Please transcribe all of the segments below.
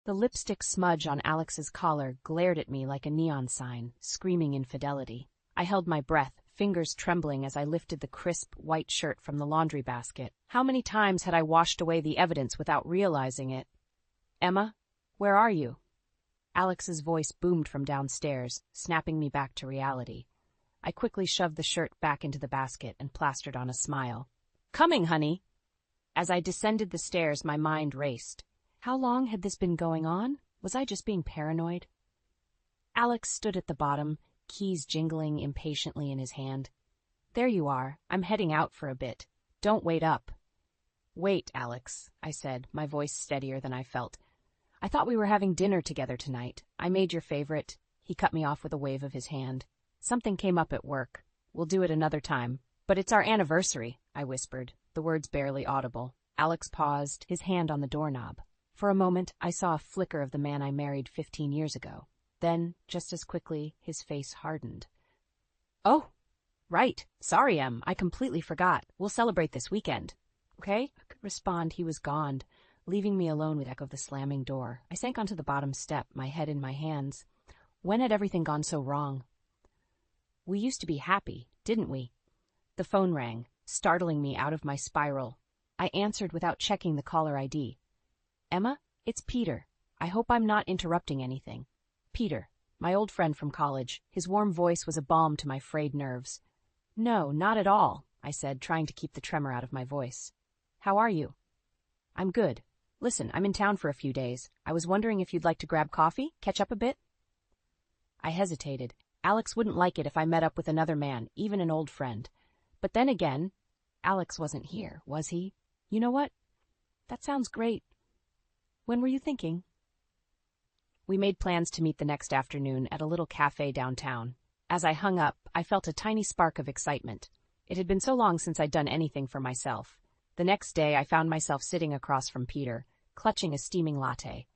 The lipstick smudge on Alex's collar glared at me like a neon sign, screaming infidelity. I held my breath, fingers trembling as I lifted the crisp, white shirt from the laundry basket. How many times had I washed away the evidence without realizing it? "Emma, where are you?" Alex's voice boomed from downstairs, snapping me back to reality. I quickly shoved the shirt back into the basket and plastered on a smile. "Coming, honey!" As I descended the stairs, my mind raced. How long had this been going on? Was I just being paranoid? Alex stood at the bottom, keys jingling impatiently in his hand. "There you are. I'm heading out for a bit. Don't wait up." "Wait, Alex," I said, my voice steadier than I felt. "I thought we were having dinner together tonight. I made your favorite." He cut me off with a wave of his hand. "Something came up at work. We'll do it another time." "But it's our anniversary," I whispered, the words barely audible. Alex paused, his hand on the doorknob. For a moment, I saw a flicker of the man I married 15 years ago. Then, just as quickly, his face hardened. "Oh, right. Sorry, Em. I completely forgot. We'll celebrate this weekend." "Okay?" I could respond. He was gone, leaving me alone with the echo of the slamming door. I sank onto the bottom step, my head in my hands. When had everything gone so wrong? We used to be happy, didn't we? The phone rang, startling me out of my spiral. I answered without checking the caller ID. "Emma, it's Peter. I hope I'm not interrupting anything." Peter, my old friend from college. His warm voice was a balm to my frayed nerves. "No, not at all," I said, trying to keep the tremor out of my voice. "How are you?" "I'm good. Listen, I'm in town for a few days. I was wondering if you'd like to grab coffee, catch up a bit?" I hesitated. Alex wouldn't like it if I met up with another man, even an old friend. But then again, Alex wasn't here, was he? You know what? That sounds great. When were you thinking? We made plans to meet the next afternoon at a little cafe downtown. As I hung up, I felt a tiny spark of excitement. It had been so long since I'd done anything for myself. The next day, I found myself sitting across from Peter, clutching a steaming latte.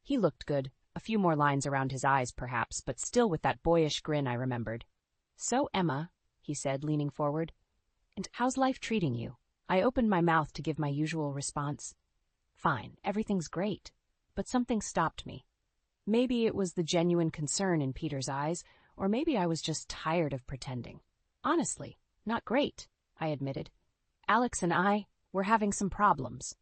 He looked good, a few more lines around his eyes perhaps, but still with that boyish grin I remembered. "So, Emma," he said, leaning forward, "and how's life treating you?" I opened my mouth to give my usual response. "Fine, everything's great." But something stopped me. Maybe it was the genuine concern in Peter's eyes, or maybe I was just tired of pretending. "Honestly, not great," I admitted. "Alex and I, we're having some problems."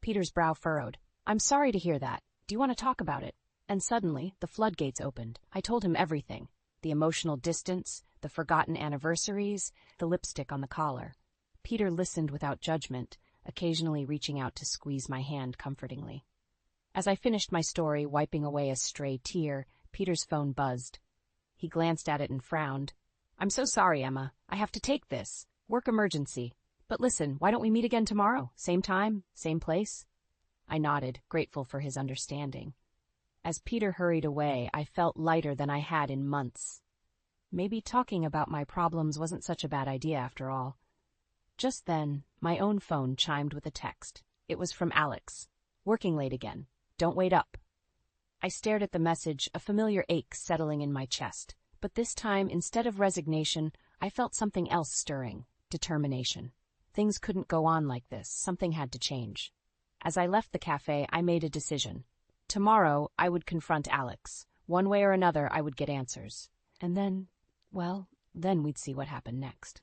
Peter's brow furrowed. "I'm sorry to hear that. Do you want to talk about it?" And suddenly, the floodgates opened. I told him everything. The emotional distance, the forgotten anniversaries, the lipstick on the collar. Peter listened without judgment, occasionally reaching out to squeeze my hand comfortingly. As I finished my story, wiping away a stray tear, Peter's phone buzzed. He glanced at it and frowned. "I'm so sorry, Emma. I have to take this. Work emergency. But listen, why don't we meet again tomorrow? Same time, same place?" I nodded, grateful for his understanding. As Peter hurried away, I felt lighter than I had in months. Maybe talking about my problems wasn't such a bad idea after all. Just then, my own phone chimed with a text. It was from Alex. "Working late again. Don't wait up." I stared at the message, a familiar ache settling in my chest. But this time, instead of resignation, I felt something else stirring. Determination. Things couldn't go on like this. Something had to change. As I left the cafe, I made a decision. Tomorrow, I would confront Alex. One way or another, I would get answers. And then, well, then we'd see what happened next.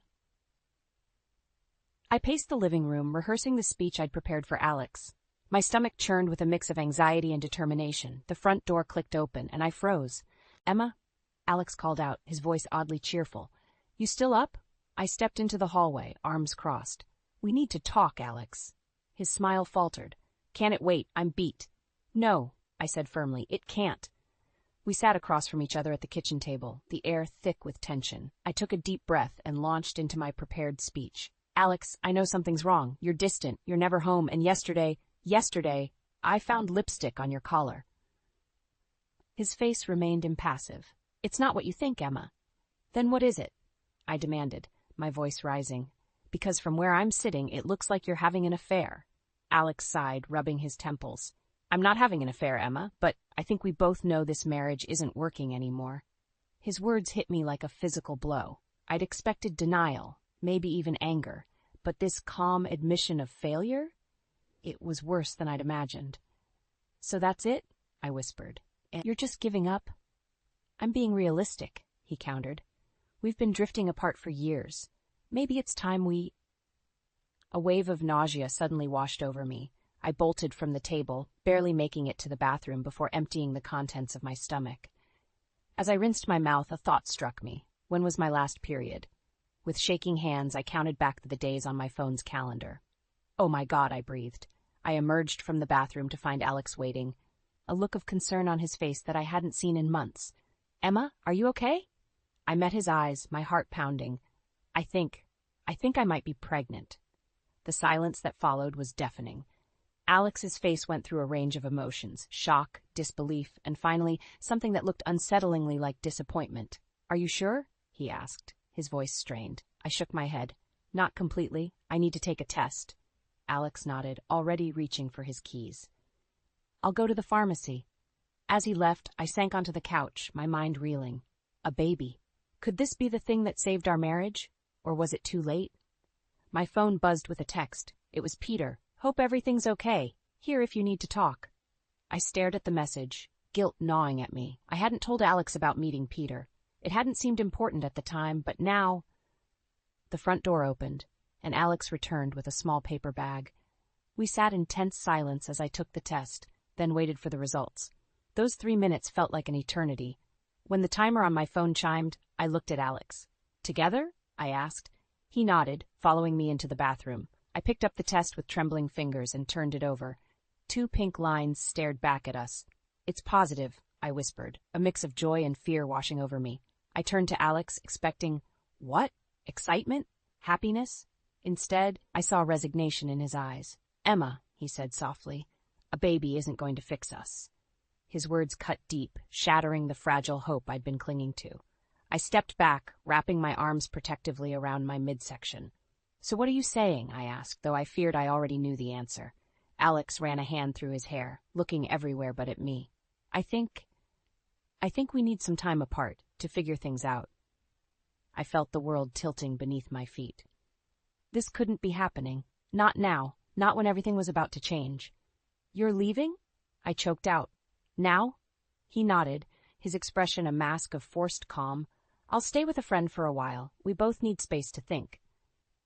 I paced the living room, rehearsing the speech I'd prepared for Alex. My stomach churned with a mix of anxiety and determination. The front door clicked open, and I froze. "Emma?" Alex called out, his voice oddly cheerful. "You still up?" I stepped into the hallway, arms crossed. "We need to talk, Alex." His smile faltered. "Can it wait? I'm beat." "No," I said firmly, "it can't." We sat across from each other at the kitchen table, the air thick with tension. I took a deep breath and launched into my prepared speech. "Alex, I know something's wrong. You're distant, you're never home, and yesterday, I found lipstick on your collar." His face remained impassive. "It's not what you think, Emma." "Then what is it?" I demanded, my voice rising. "Because from where I'm sitting, it looks like you're having an affair." Alex sighed, rubbing his temples. "I'm not having an affair, Emma, but I think we both know this marriage isn't working anymore." His words hit me like a physical blow. I'd expected denial, maybe even anger, but this calm admission of failure? It was worse than I'd imagined. "So that's it?" I whispered. You're just giving up? I'm being realistic, he countered. We've been drifting apart for years. Maybe it's time we... A wave of nausea suddenly washed over me. I bolted from the table, barely making it to the bathroom before emptying the contents of my stomach. As I rinsed my mouth, a thought struck me. When was my last period? With shaking hands, I counted back the days on my phone's calendar. Oh my God, I breathed. I emerged from the bathroom to find Alex waiting, a look of concern on his face that I hadn't seen in months. Emma, are you okay? I met his eyes, my heart pounding. I think I might be pregnant. The silence that followed was deafening. Alex's face went through a range of emotions, shock, disbelief, and finally, something that looked unsettlingly like disappointment. Are you sure? He asked, his voice strained. I shook my head. Not completely. I need to take a test. Alex nodded, already reaching for his keys. I'll go to the pharmacy. As he left, I sank onto the couch, my mind reeling. A baby. Could this be the thing that saved our marriage? Or was it too late? My phone buzzed with a text. It was Peter. Hope everything's okay. Here if you need to talk. I stared at the message, guilt gnawing at me. I hadn't told Alex about meeting Peter. It hadn't seemed important at the time, but now... The front door opened, and Alex returned with a small paper bag. We sat in tense silence as I took the test, then waited for the results. Those 3 minutes felt like an eternity. When the timer on my phone chimed, I looked at Alex. Together? I asked. He nodded, following me into the bathroom. I picked up the test with trembling fingers and turned it over. 2 pink lines stared back at us. It's positive, I whispered, a mix of joy and fear washing over me. I turned to Alex, expecting, what? Excitement? Happiness? Instead, I saw resignation in his eyes. Emma, he said softly, a baby isn't going to fix us. His words cut deep, shattering the fragile hope I'd been clinging to. I stepped back, wrapping my arms protectively around my midsection. So what are you saying? I asked, though I feared I already knew the answer. Alex ran a hand through his hair, looking everywhere but at me. I think we need some time apart to figure things out. I felt the world tilting beneath my feet. This couldn't be happening. Not now. Not when everything was about to change. You're leaving? I choked out. Now? He nodded, his expression a mask of forced calm. I'll stay with a friend for a while. We both need space to think.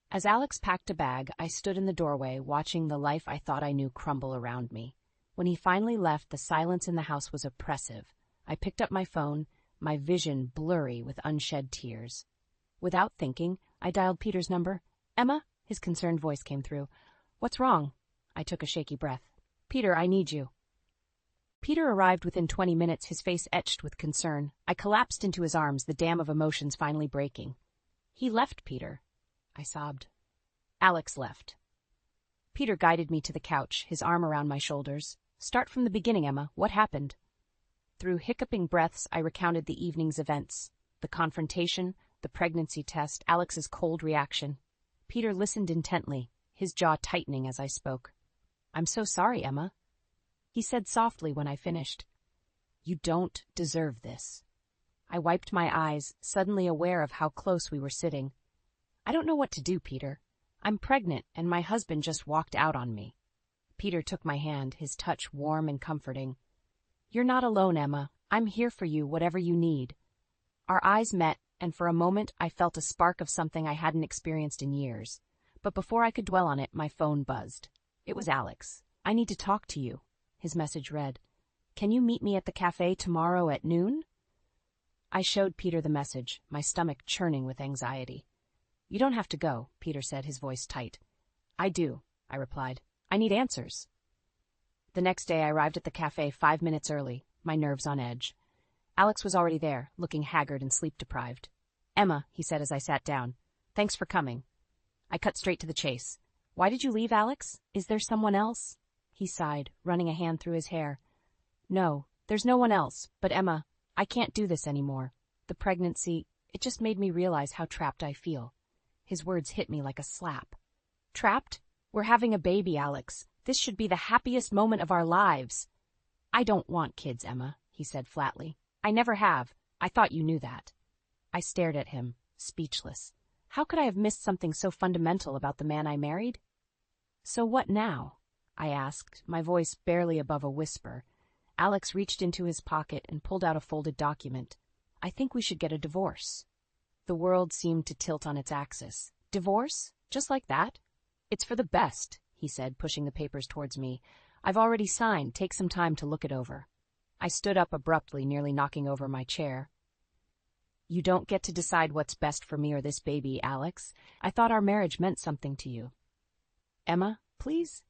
As Alex packed a bag, I stood in the doorway, watching the life I thought I knew crumble around me. When he finally left, the silence in the house was oppressive. I picked up my phone, my vision blurry with unshed tears. Without thinking, I dialed Peter's number. Emma? His concerned voice came through. What's wrong? I took a shaky breath. Peter, I need you. Peter arrived within 20 minutes, his face etched with concern. I collapsed into his arms, the dam of emotions finally breaking. He left, Peter. I sobbed. Alex left. Peter guided me to the couch, his arm around my shoulders. Start from the beginning, Emma. What happened? Through hiccuping breaths, I recounted the evening's events. The confrontation, the pregnancy test, Alex's cold reaction. Peter listened intently, his jaw tightening as I spoke. I'm so sorry, Emma. He said softly when I finished. You don't deserve this. I wiped my eyes, suddenly aware of how close we were sitting. I don't know what to do, Peter. I'm pregnant, and my husband just walked out on me. Peter took my hand, his touch warm and comforting. You're not alone, Emma. I'm here for you, whatever you need. Our eyes met, and for a moment I felt a spark of something I hadn't experienced in years. But before I could dwell on it, my phone buzzed. It was Alex. I need to talk to you. His message read, Can you meet me at the cafe tomorrow at noon? I showed Peter the message, my stomach churning with anxiety. You don't have to go, Peter said, his voice tight. I do, I replied. I need answers. The next day I arrived at the cafe 5 minutes early, my nerves on edge. Alex was already there, looking haggard and sleep-deprived. Emma, he said as I sat down. Thanks for coming. I cut straight to the chase. Why did you leave, Alex? Is there someone else? He sighed, running a hand through his hair. No, there's no one else, but Emma, I can't do this anymore. The pregnancy, it just made me realize how trapped I feel. His words hit me like a slap. Trapped? We're having a baby, Alex. This should be the happiest moment of our lives. I don't want kids, Emma, he said flatly. I never have. I thought you knew that. I stared at him, speechless. How could I have missed something so fundamental about the man I married? So what now? I asked, my voice barely above a whisper. Alex reached into his pocket and pulled out a folded document. I think we should get a divorce. The world seemed to tilt on its axis. Divorce? Just like that? It's for the best, he said, pushing the papers towards me. I've already signed. Take some time to look it over. I stood up abruptly, nearly knocking over my chair. You don't get to decide what's best for me or this baby, Alex. I thought our marriage meant something to you. Emma, please?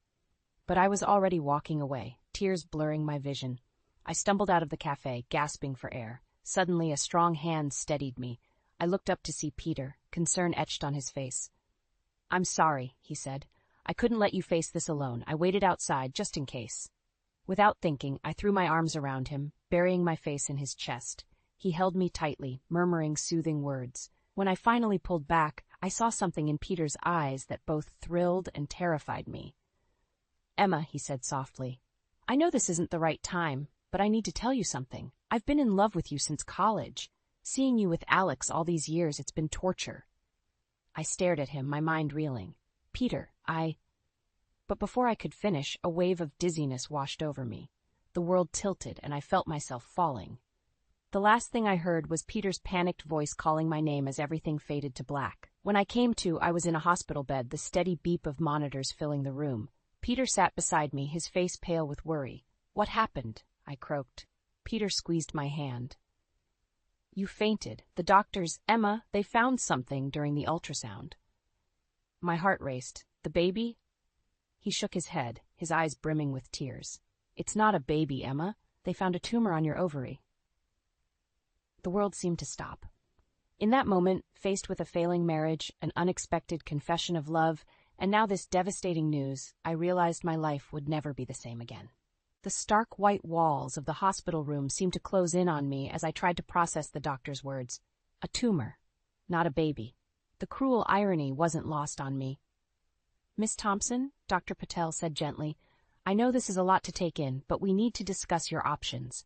But I was already walking away, tears blurring my vision. I stumbled out of the cafe, gasping for air. Suddenly, a strong hand steadied me. I looked up to see Peter, concern etched on his face. I'm sorry, he said. I couldn't let you face this alone. I waited outside, just in case. Without thinking, I threw my arms around him, burying my face in his chest. He held me tightly, murmuring soothing words. When I finally pulled back, I saw something in Peter's eyes that both thrilled and terrified me. Emma, he said softly, I know this isn't the right time, but I need to tell you something. I've been in love with you since college. Seeing you with Alex all these years, it's been torture. I stared at him, my mind reeling. Peter, But before I could finish, a wave of dizziness washed over me. The world tilted, and I felt myself falling. The last thing I heard was Peter's panicked voice calling my name as everything faded to black. When I came to, I was in a hospital bed, the steady beep of monitors filling the room. Peter sat beside me, his face pale with worry. What happened? I croaked. Peter squeezed my hand. You fainted. The doctors, Emma, they found something during the ultrasound. My heart raced. The baby? He shook his head, his eyes brimming with tears. It's not a baby, Emma. They found a tumor on your ovary. The world seemed to stop. In that moment, faced with a failing marriage, an unexpected confession of love, and now this devastating news, I realized my life would never be the same again. The stark white walls of the hospital room seemed to close in on me as I tried to process the doctor's words. A tumor, not a baby. The cruel irony wasn't lost on me. Miss Thompson, Dr. Patel said gently, I know this is a lot to take in, but we need to discuss your options.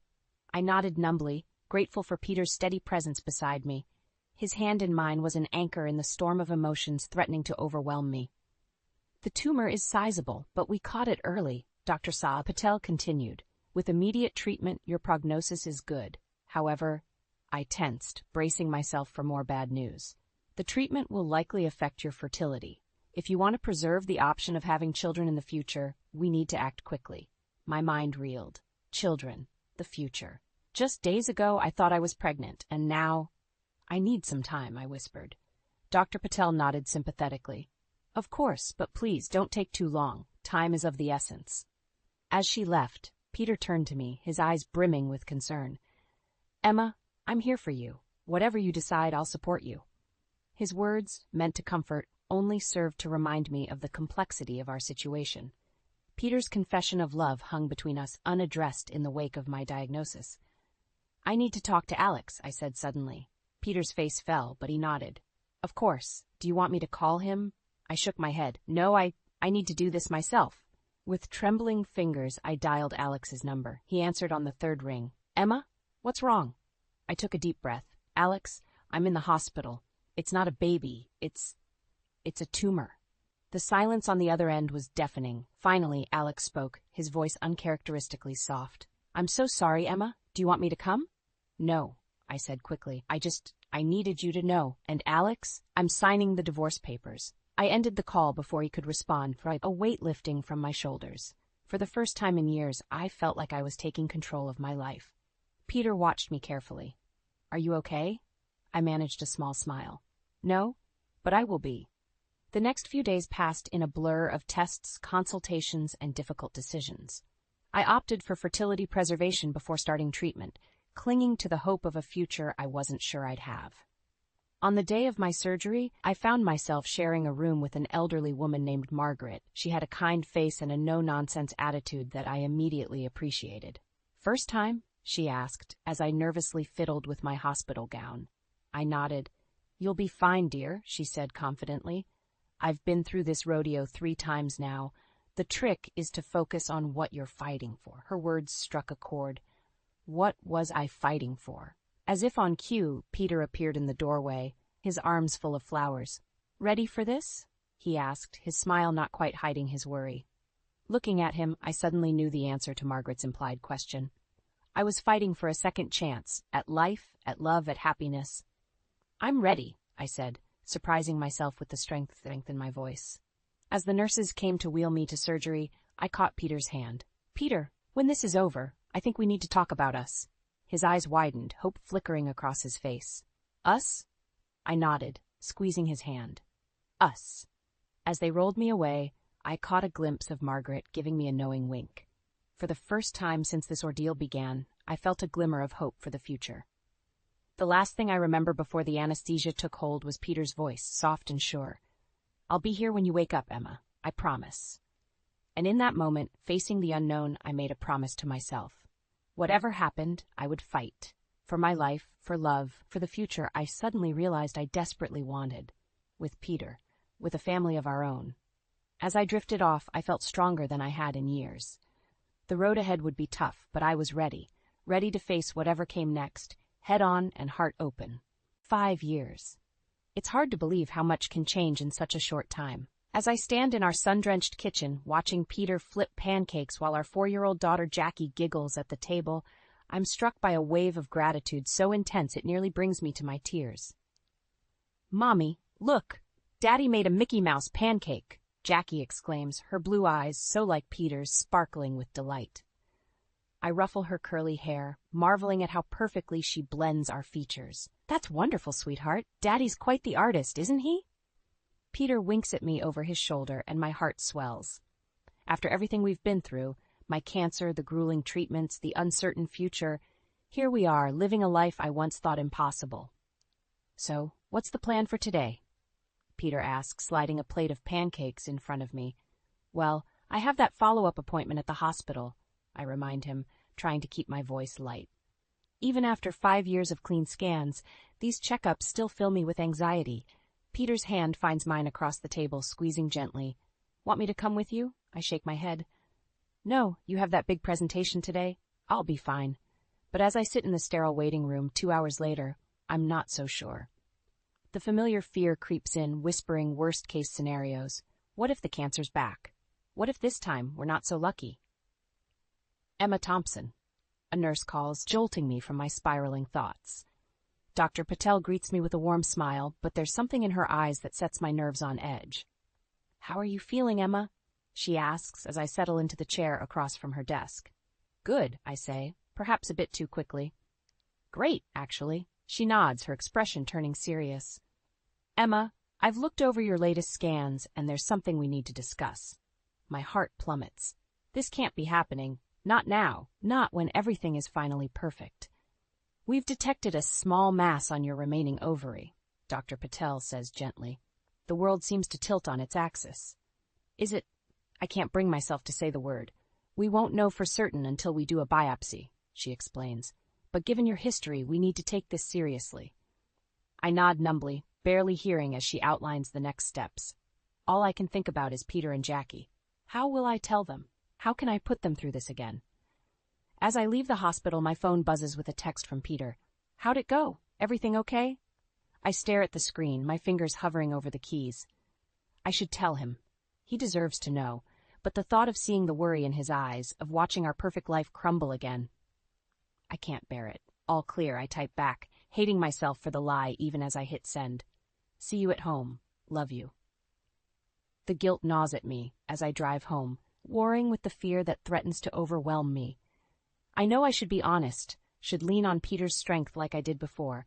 I nodded numbly, grateful for Peter's steady presence beside me. His hand in mine was an anchor in the storm of emotions threatening to overwhelm me. The tumor is sizable, but we caught it early, Dr. Saab Patel continued. With immediate treatment, your prognosis is good. However, I tensed, bracing myself for more bad news. The treatment will likely affect your fertility. If you want to preserve the option of having children in the future, we need to act quickly. My mind reeled. Children. The future. Just days ago, I thought I was pregnant, and now... I need some time, I whispered. Dr. Patel nodded sympathetically. Of course, but please don't take too long. Time is of the essence. As she left, Peter turned to me, his eyes brimming with concern. Emma, I'm here for you. Whatever you decide, I'll support you. His words, meant to comfort, only served to remind me of the complexity of our situation. Peter's confession of love hung between us unaddressed in the wake of my diagnosis. I need to talk to Alex, I said suddenly. Peter's face fell, but he nodded. Of course. Do you want me to call him? I shook my head. No, I need to do this myself. With trembling fingers, I dialed Alex's number. He answered on the third ring. Emma? What's wrong? I took a deep breath. Alex, I'm in the hospital. It's not a baby. It's a tumor. The silence on the other end was deafening. Finally, Alex spoke, his voice uncharacteristically soft. I'm so sorry, Emma. Do you want me to come? No, I said quickly. I needed you to know. And Alex, I'm signing the divorce papers. I ended the call before he could respond, a weight lifting from my shoulders. For the first time in years, I felt like I was taking control of my life. Peter watched me carefully. Are you okay? I managed a small smile. No, but I will be. The next few days passed in a blur of tests, consultations, and difficult decisions. I opted for fertility preservation before starting treatment, clinging to the hope of a future I wasn't sure I'd have. On the day of my surgery, I found myself sharing a room with an elderly woman named Margaret. She had a kind face and a no-nonsense attitude that I immediately appreciated. First time? She asked, as I nervously fiddled with my hospital gown. I nodded. You'll be fine, dear, she said confidently. I've been through this rodeo 3 times now. The trick is to focus on what you're fighting for. Her words struck a chord. What was I fighting for? As if on cue, Peter appeared in the doorway, his arms full of flowers. Ready for this? He asked, his smile not quite hiding his worry. Looking at him, I suddenly knew the answer to Margaret's implied question. I was fighting for a second chance, at life, at love, at happiness. "I'm ready," I said, surprising myself with the strength in my voice. As the nurses came to wheel me to surgery, I caught Peter's hand. "Peter, when this is over, I think we need to talk about us." His eyes widened, hope flickering across his face. "Us?" I nodded, squeezing his hand. "Us." As they rolled me away, I caught a glimpse of Margaret giving me a knowing wink. For the first time since this ordeal began, I felt a glimmer of hope for the future. The last thing I remember before the anesthesia took hold was Peter's voice, soft and sure. "I'll be here when you wake up, Emma. I promise." And in that moment, facing the unknown, I made a promise to myself. Whatever happened, I would fight. For my life, for love, for the future I suddenly realized I desperately wanted. With Peter, with a family of our own. As I drifted off, I felt stronger than I had in years. The road ahead would be tough, but I was ready to face whatever came next, head on and heart open. 5 years. It's hard to believe how much can change in such a short time. As I stand in our sun-drenched kitchen, watching Peter flip pancakes while our 4-year-old daughter Jackie giggles at the table, I'm struck by a wave of gratitude so intense it nearly brings me to my tears. "Mommy, look! Daddy made a Mickey Mouse pancake!" Jackie exclaims, her blue eyes, so like Peter's, sparkling with delight. I ruffle her curly hair, marveling at how perfectly she blends our features. "That's wonderful, sweetheart. Daddy's quite the artist, isn't he?" Peter winks at me over his shoulder, and my heart swells. After everything we've been through, my cancer, the grueling treatments, the uncertain future, here we are, living a life I once thought impossible. "So, what's the plan for today?" Peter asks, sliding a plate of pancakes in front of me. "Well, I have that follow-up appointment at the hospital," I remind him, trying to keep my voice light. Even after 5 years of clean scans, these checkups still fill me with anxiety. Peter's hand finds mine across the table, squeezing gently. "Want me to come with you?" I shake my head. "No, you have that big presentation today. I'll be fine." But as I sit in the sterile waiting room 2 hours later, I'm not so sure. The familiar fear creeps in, whispering worst-case scenarios. What if the cancer's back? What if this time we're not so lucky? "Emma Thompson," a nurse calls, jolting me from my spiraling thoughts. Dr. Patel greets me with a warm smile, but there's something in her eyes that sets my nerves on edge. "How are you feeling, Emma?" she asks as I settle into the chair across from her desk. "Good," I say, perhaps a bit too quickly. "Great, actually." She nods, her expression turning serious. "Emma, I've looked over your latest scans, and there's something we need to discuss." My heart plummets. This can't be happening. Not now. Not when everything is finally perfect. "We've detected a small mass on your remaining ovary," Dr. Patel says gently. "The world seems to tilt on its axis." "Is it—" I can't bring myself to say the word. "We won't know for certain until we do a biopsy," she explains. "But given your history, we need to take this seriously." I nod numbly, barely hearing as she outlines the next steps. All I can think about is Peter and Jackie. How will I tell them? How can I put them through this again? As I leave the hospital, my phone buzzes with a text from Peter. "How'd it go? Everything okay?" I stare at the screen, my fingers hovering over the keys. I should tell him. He deserves to know, but the thought of seeing the worry in his eyes, of watching our perfect life crumble again, I can't bear it. "All clear," I type back, hating myself for the lie even as I hit send. "See you at home. Love you." The guilt gnaws at me as I drive home, warring with the fear that threatens to overwhelm me. I know I should be honest, should lean on Peter's strength like I did before,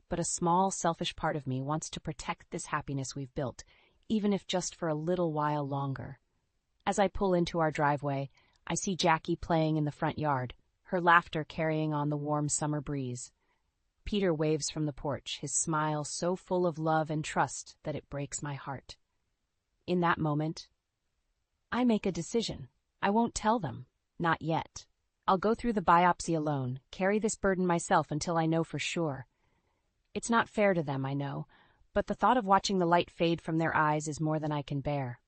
but a small, selfish part of me wants to protect this happiness we've built, even if just for a little while longer. As I pull into our driveway, I see Jackie playing in the front yard, her laughter carrying on the warm summer breeze. Peter waves from the porch, his smile so full of love and trust that it breaks my heart. In that moment, I make a decision. I won't tell them. Not yet. I'll go through the biopsy alone, carry this burden myself until I know for sure. It's not fair to them, I know, but the thought of watching the light fade from their eyes is more than I can bear.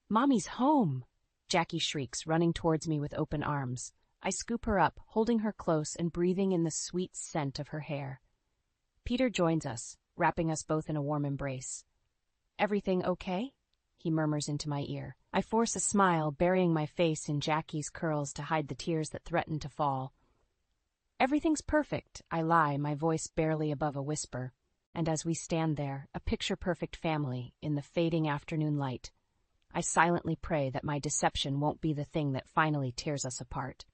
"Mommy's home!" Jackie shrieks, running towards me with open arms. I scoop her up, holding her close and breathing in the sweet scent of her hair. Peter joins us, wrapping us both in a warm embrace. "Everything okay?" he murmurs into my ear. I force a smile, burying my face in Jackie's curls to hide the tears that threaten to fall. Everything's perfect, I lie, my voice barely above a whisper. And as we stand there, a picture-perfect family, in the fading afternoon light, I silently pray that my deception won't be the thing that finally tears us apart.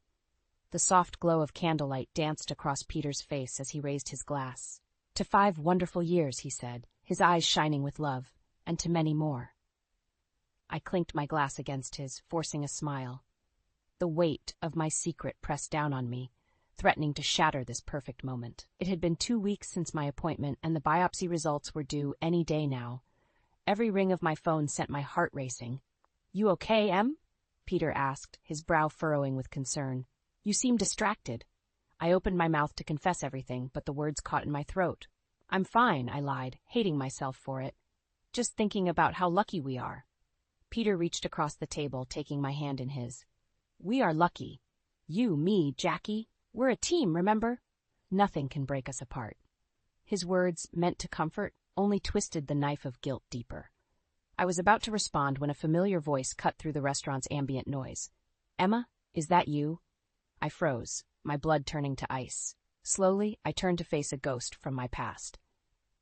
The soft glow of candlelight danced across Peter's face as he raised his glass. To 5 wonderful years, he said, his eyes shining with love, and to many more. I clinked my glass against his, forcing a smile. The weight of my secret pressed down on me, threatening to shatter this perfect moment. It had been 2 weeks since my appointment, and the biopsy results were due any day now. Every ring of my phone sent my heart racing. "You okay, Em?" Peter asked, his brow furrowing with concern. "You seem distracted." I opened my mouth to confess everything, but the words caught in my throat. "I'm fine," I lied, hating myself for it. "Just thinking about how lucky we are." Peter reached across the table, taking my hand in his. "We are lucky. You, me, Jackie. We're a team, remember? Nothing can break us apart." His words, meant to comfort, only twisted the knife of guilt deeper. I was about to respond when a familiar voice cut through the restaurant's ambient noise. "Emma, is that you?" I froze, my blood turning to ice. Slowly, I turned to face a ghost from my past.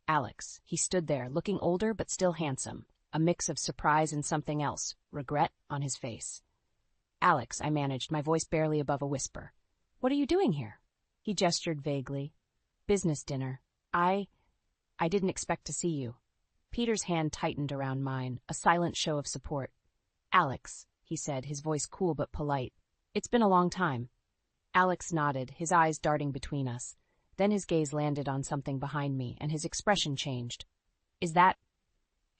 Alex. He stood there, looking older but still handsome, a mix of surprise and something else, regret, on his face. "Alex," I managed, my voice barely above a whisper. "What are you doing here?" He gestured vaguely. "Business dinner. I didn't expect to see you." Peter's hand tightened around mine, a silent show of support. "Alex," he said, his voice cool but polite. "It's been a long time." Alex nodded, his eyes darting between us. Then his gaze landed on something behind me, and his expression changed. "Is that—"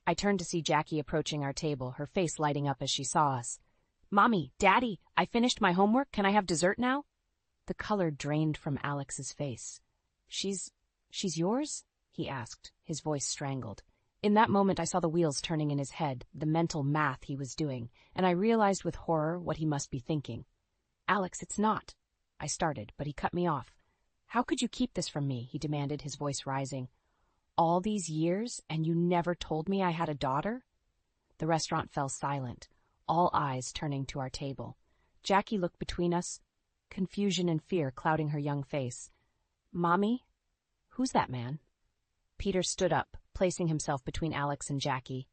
I turned to see Jackie approaching our table, her face lighting up as she saw us. "Mommy, Daddy, I finished my homework. Can I have dessert now?" The color drained from Alex's face. She's yours?" he asked, his voice strangled. In that moment I saw the wheels turning in his head, the mental math he was doing, and I realized with horror what he must be thinking. "Alex, it's not." I started, but he cut me off. "How could you keep this from me?" he demanded, his voice rising. "All these years, and you never told me I had a daughter?" The restaurant fell silent, all eyes turning to our table. Jackie looked between us, confusion and fear clouding her young face. "Mommy? Who's that man?" Peter stood up, placing himself between Alex and Jackie.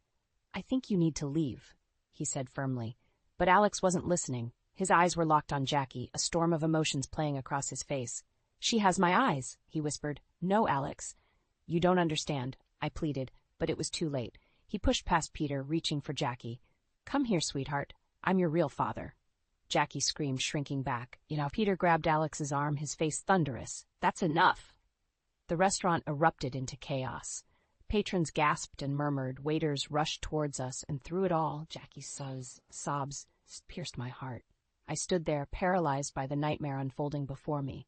"I think you need to leave," he said firmly. But Alex wasn't listening. His eyes were locked on Jackie, a storm of emotions playing across his face. "She has my eyes," he whispered. "No, Alex." "You don't understand," I pleaded, but it was too late. He pushed past Peter, reaching for Jackie. "Come here, sweetheart. I'm your real father." Jackie screamed, shrinking back. Peter grabbed Alex's arm, his face thunderous. "That's enough." The restaurant erupted into chaos. Patrons gasped and murmured, waiters rushed towards us, and through it all, Jackie's sobs pierced my heart. I stood there, paralyzed by the nightmare unfolding before me.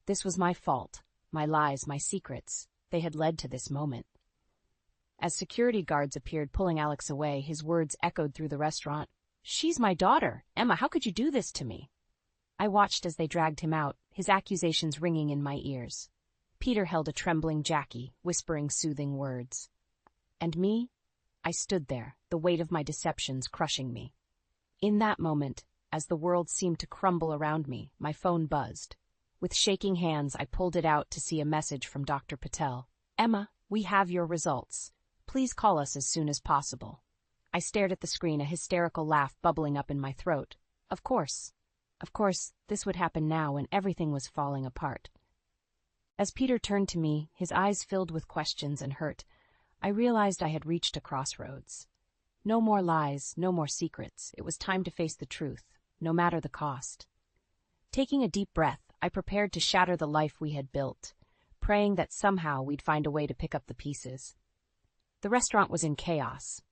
This was my fault, my lies, my secrets. They had led to this moment. As security guards appeared, pulling Alex away, his words echoed through the restaurant. "She's my daughter. Emma, how could you do this to me?" I watched as they dragged him out, his accusations ringing in my ears. Peter held a trembling Jackie, whispering soothing words. And me? I stood there, the weight of my deceptions crushing me. In that moment, as the world seemed to crumble around me, my phone buzzed. With shaking hands, I pulled it out to see a message from Dr. Patel. "Emma, we have your results. Please call us as soon as possible." I stared at the screen, a hysterical laugh bubbling up in my throat. Of course, this would happen now when everything was falling apart. As Peter turned to me, his eyes filled with questions and hurt, I realized I had reached a crossroads. No more lies, no more secrets. It was time to face the truth, no matter the cost. Taking a deep breath, I prepared to shatter the life we had built, praying that somehow we'd find a way to pick up the pieces. The restaurant was in chaos.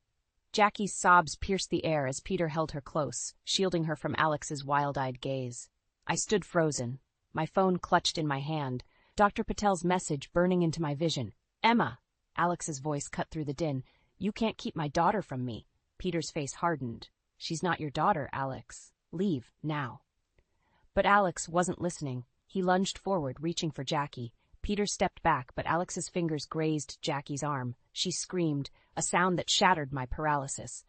Jackie's sobs pierced the air as Peter held her close, shielding her from Alex's wild-eyed gaze. I stood frozen, my phone clutched in my hand, Dr. Patel's message burning into my vision. "Emma!" Alex's voice cut through the din. "You can't keep my daughter from me." Peter's face hardened. "She's not your daughter, Alex. Leave, now." But Alex wasn't listening. He lunged forward, reaching for Jackie. Peter stepped back, but Alex's fingers grazed Jackie's arm. She screamed, a sound that shattered my paralysis.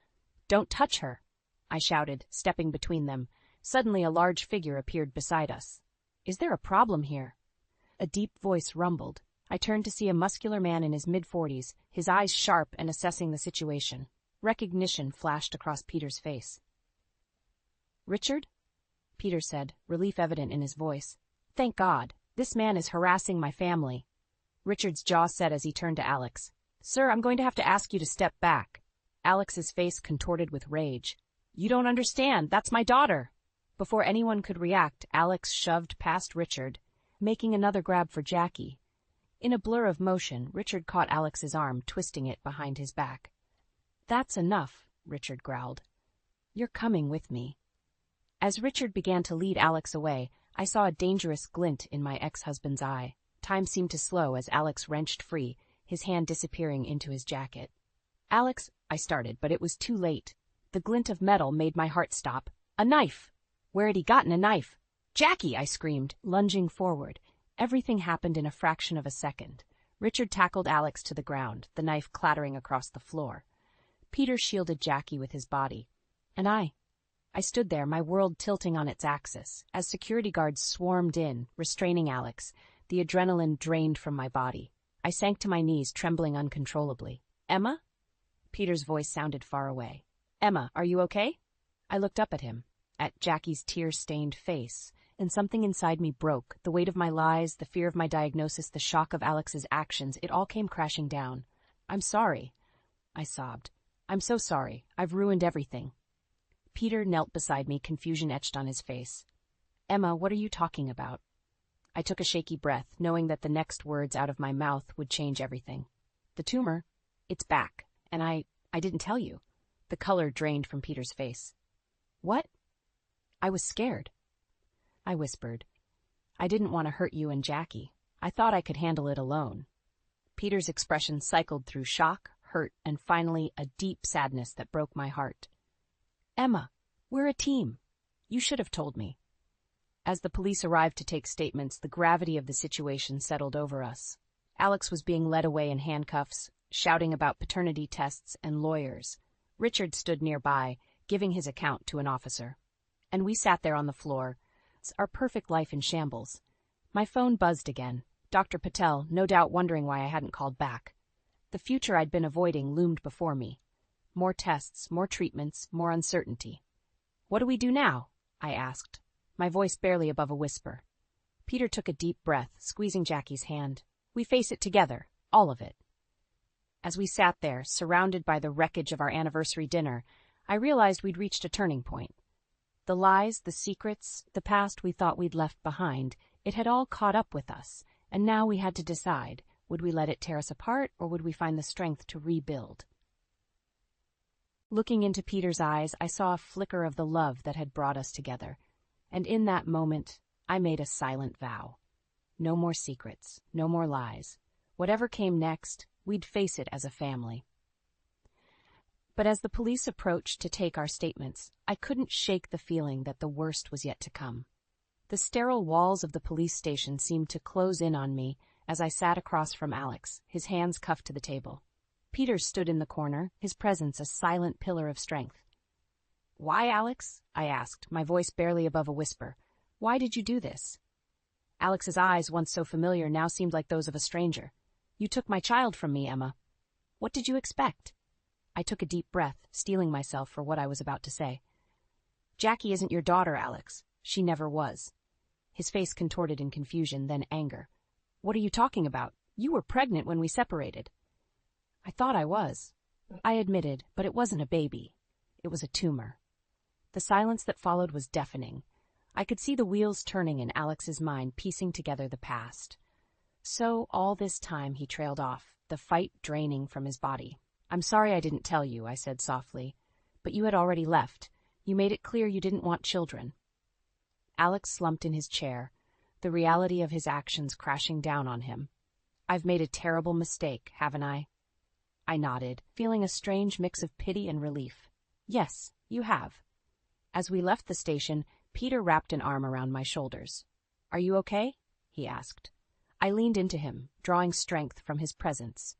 "Don't touch her!" I shouted, stepping between them. Suddenly a large figure appeared beside us. "Is there a problem here?" A deep voice rumbled. I turned to see a muscular man in his mid-40s, his eyes sharp and assessing the situation. Recognition flashed across Peter's face. "Richard?" Peter said, relief evident in his voice. "Thank God. This man is harassing my family." Richard's jaw set as he turned to Alex. "Sir, I'm going to have to ask you to step back." Alex's face contorted with rage. "You don't understand. That's my daughter." Before anyone could react, Alex shoved past Richard, making another grab for Jackie. In a blur of motion, Richard caught Alex's arm, twisting it behind his back. "That's enough," Richard growled. "You're coming with me." As Richard began to lead Alex away, I saw a dangerous glint in my ex-husband's eye. Time seemed to slow as Alex wrenched free, his hand disappearing into his jacket. "Alex," I started, but it was too late. The glint of metal made my heart stop. "A knife!" Where had he gotten a knife? "Jackie!" I screamed, lunging forward. Everything happened in a fraction of a second. Richard tackled Alex to the ground, the knife clattering across the floor. Peter shielded Jackie with his body. And I stood there, my world tilting on its axis, as security guards swarmed in, restraining Alex. The adrenaline drained from my body. I sank to my knees, trembling uncontrollably. "Emma?" Peter's voice sounded far away. "Emma, are you okay?" I looked up at him, at Jackie's tear-stained face, and something inside me broke. The weight of my lies, the fear of my diagnosis, the shock of Alex's actions, it all came crashing down. "I'm sorry," I sobbed. "I'm so sorry. I've ruined everything." Peter knelt beside me, confusion etched on his face. "Emma, what are you talking about?" I took a shaky breath, knowing that the next words out of my mouth would change everything. "The tumor, it's back, and I didn't tell you." The color drained from Peter's face. "What?" "I was scared." I whispered. "I didn't want to hurt you and Jackie. I thought I could handle it alone." Peter's expression cycled through shock, hurt, and finally a deep sadness that broke my heart. "Emma, we're a team. You should have told me." As the police arrived to take statements, the gravity of the situation settled over us. Alex was being led away in handcuffs, shouting about paternity tests and lawyers. Richard stood nearby, giving his account to an officer. And we sat there on the floor, our perfect life in shambles. My phone buzzed again. Dr. Patel, no doubt wondering why I hadn't called back. The future I'd been avoiding loomed before me. More tests, more treatments, more uncertainty. "What do we do now?" I asked, my voice barely above a whisper. Peter took a deep breath, squeezing Jackie's hand. "We face it together, all of it." As we sat there, surrounded by the wreckage of our anniversary dinner, I realized we'd reached a turning point. The lies, the secrets, the past we thought we'd left behind, it had all caught up with us, and now we had to decide, would we let it tear us apart, or would we find the strength to rebuild? Looking into Peter's eyes, I saw a flicker of the love that had brought us together, and in that moment, I made a silent vow. No more secrets, no more lies. Whatever came next, we'd face it as a family. But as the police approached to take our statements, I couldn't shake the feeling that the worst was yet to come. The sterile walls of the police station seemed to close in on me as I sat across from Alex, his hands cuffed to the table. Peter stood in the corner, his presence a silent pillar of strength. "Why, Alex?" I asked, my voice barely above a whisper. "Why did you do this?" Alex's eyes, once so familiar, now seemed like those of a stranger. "You took my child from me, Emma. What did you expect?" I took a deep breath, steeling myself for what I was about to say. "Jackie isn't your daughter, Alex. She never was." His face contorted in confusion, then anger. "What are you talking about? You were pregnant when we separated." "I thought I was," I admitted, but it wasn't a baby. It was a tumor. The silence that followed was deafening. I could see the wheels turning in Alex's mind, piecing together the past. So all this time he trailed off, the fight draining from his body. "I'm sorry I didn't tell you," I said softly. "But you had already left. You made it clear you didn't want children." Alex slumped in his chair, the reality of his actions crashing down on him. "I've made a terrible mistake, haven't I?" I nodded, feeling a strange mix of pity and relief. "Yes, you have." As we left the station, Peter wrapped an arm around my shoulders. "Are you okay?" he asked. I leaned into him, drawing strength from his presence.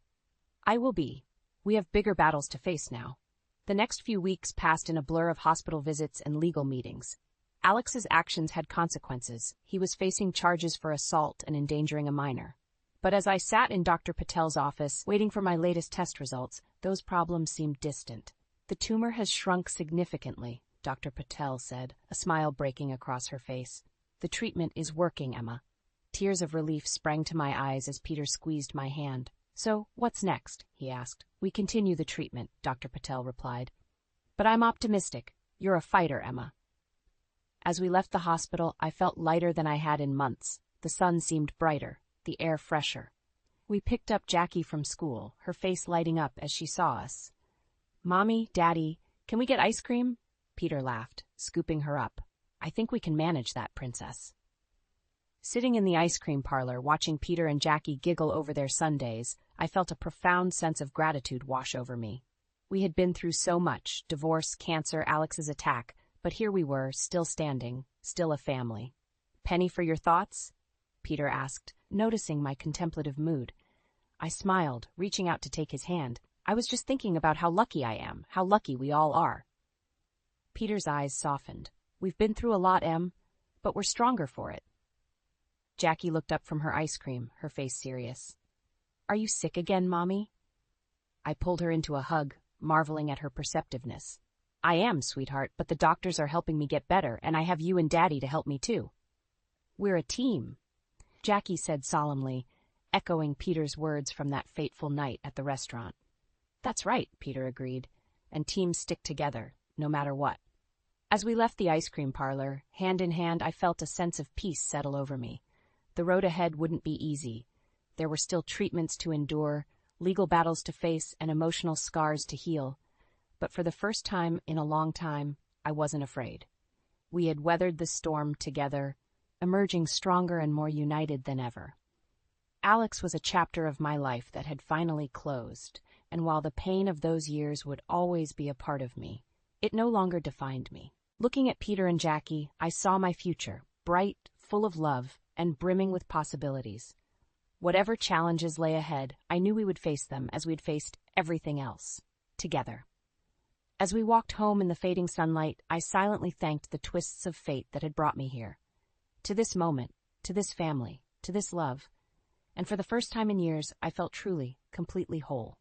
"I will be. We have bigger battles to face now." The next few weeks passed in a blur of hospital visits and legal meetings. Alex's actions had consequences. He was facing charges for assault and endangering a minor. But as I sat in Dr. Patel's office, waiting for my latest test results, those problems seemed distant. "The tumor has shrunk significantly," Dr. Patel said, a smile breaking across her face. "The treatment is working, Emma." Tears of relief sprang to my eyes as Peter squeezed my hand. "So, what's next?" he asked. "We continue the treatment," Dr. Patel replied. "But I'm optimistic. You're a fighter, Emma." As we left the hospital, I felt lighter than I had in months. The sun seemed brighter, the air fresher. We picked up Jackie from school, her face lighting up as she saw us. "Mommy, Daddy, can we get ice cream?" Peter laughed, scooping her up. "I think we can manage that, Princess." Sitting in the ice cream parlor, watching Peter and Jackie giggle over their sundaes, I felt a profound sense of gratitude wash over me. We had been through so much, divorce, cancer, Alex's attack, but here we were, still standing, still a family. "Penny for your thoughts?" Peter asked, noticing my contemplative mood. I smiled, reaching out to take his hand. "I was just thinking about how lucky I am, how lucky we all are." Peter's eyes softened. "We've been through a lot, Em, but we're stronger for it." Jackie looked up from her ice cream, her face serious. "Are you sick again, Mommy?" I pulled her into a hug, marveling at her perceptiveness. "I am, sweetheart, but the doctors are helping me get better, and I have you and Daddy to help me too." "We're a team," Jackie said solemnly, echoing Peter's words from that fateful night at the restaurant. "That's right," Peter agreed, "and teams stick together, no matter what." As we left the ice cream parlor, hand in hand, I felt a sense of peace settle over me. The road ahead wouldn't be easy. There were still treatments to endure, legal battles to face, and emotional scars to heal. But for the first time in a long time, I wasn't afraid. We had weathered the storm together, emerging stronger and more united than ever. Alex was a chapter of my life that had finally closed, and while the pain of those years would always be a part of me, it no longer defined me. Looking at Peter and Jackie, I saw my future, bright, full of love, and brimming with possibilities. Whatever challenges lay ahead, I knew we would face them as we'd faced everything else, together. As we walked home in the fading sunlight, I silently thanked the twists of fate that had brought me here. To this moment, to this family, to this love. And for the first time in years, I felt truly, completely whole.